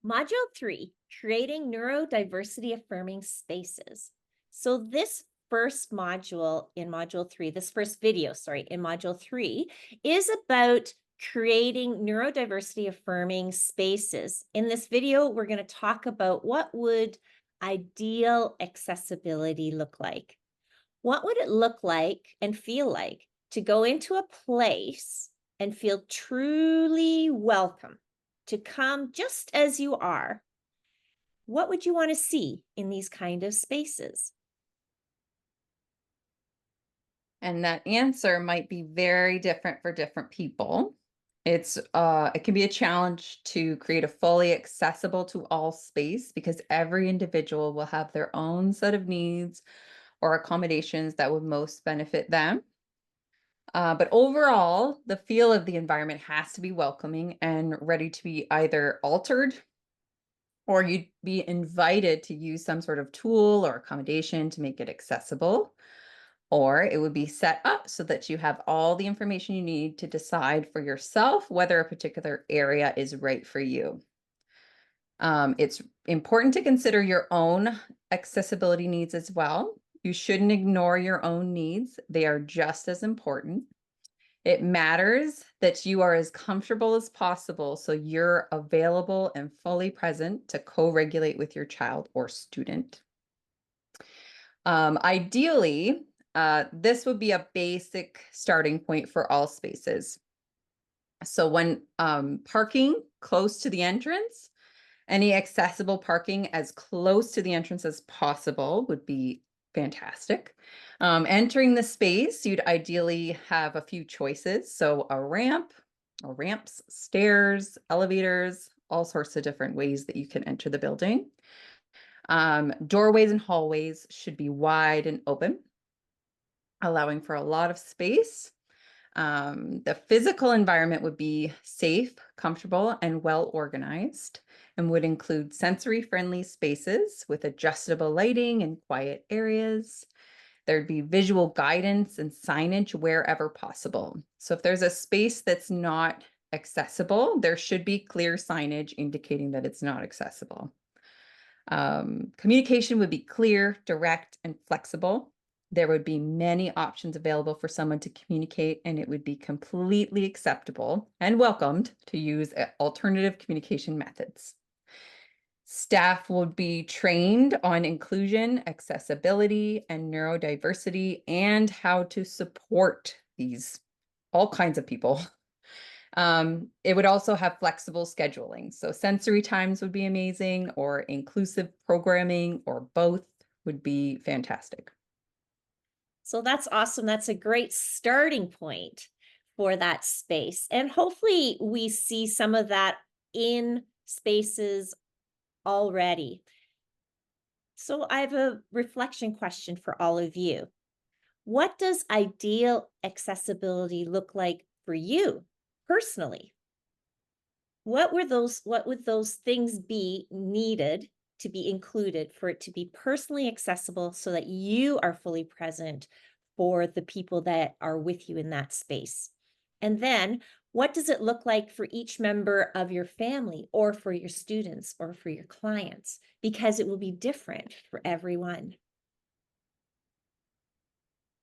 Module 3, creating neurodiversity affirming spaces. So this first module in module 3, this first video, sorry, in module 3 is about creating neurodiversity affirming spaces. In this video, we're going to talk about what would ideal accessibility look like. What would it look like and feel like to go into a place and feel truly welcome, to come just as you are? What would you want to see in these kind of spaces? And that answer might be very different for different people. It can be a challenge to create a fully accessible to all space because every individual will have their own set of needs or accommodations that would most benefit them. But overall, the feel of the environment has to be welcoming and ready to be either altered, or you'd be invited to use some sort of tool or accommodation to make it accessible. Or it would be set up so that you have all the information you need to decide for yourself whether a particular area is right for you. It's important to consider your own accessibility needs as well. You shouldn't ignore your own needs. They are just as important. It matters that you are as comfortable as possible so you're available and fully present to co-regulate with your child or student. Ideally, this would be a basic starting point for all spaces. So when parking close to the entrance, any accessible parking as close to the entrance as possible would be fantastic. Entering the space, you'd ideally have a few choices. So a ramp, or ramps, stairs, elevators, all sorts of different ways that you can enter the building. Doorways and hallways should be wide and open, allowing for a lot of space. The physical environment would be safe, comfortable, and well organized, and would include sensory-friendly spaces with adjustable lighting and quiet areas. There'd be visual guidance and signage wherever possible. So if there's a space that's not accessible, there should be clear signage indicating that it's not accessible. Communication would be clear, direct, and flexible. There would be many options available for someone to communicate, and it would be completely acceptable and welcomed to use alternative communication methods. Staff would be trained on inclusion, accessibility, and neurodiversity, and how to support these all kinds of people. It would also have flexible scheduling. So sensory times would be amazing, or inclusive programming, or both would be fantastic. So that's awesome. That's a great starting point for that space. And hopefully we see some of that in spaces already. So I have a reflection question for all of you. What does ideal accessibility look like for you personally? What would those things be needed to be included for it to be personally accessible so that you are fully present for the people that are with you in that space? And then what does it look like for each member of your family or for your students or for your clients? Because it will be different for everyone.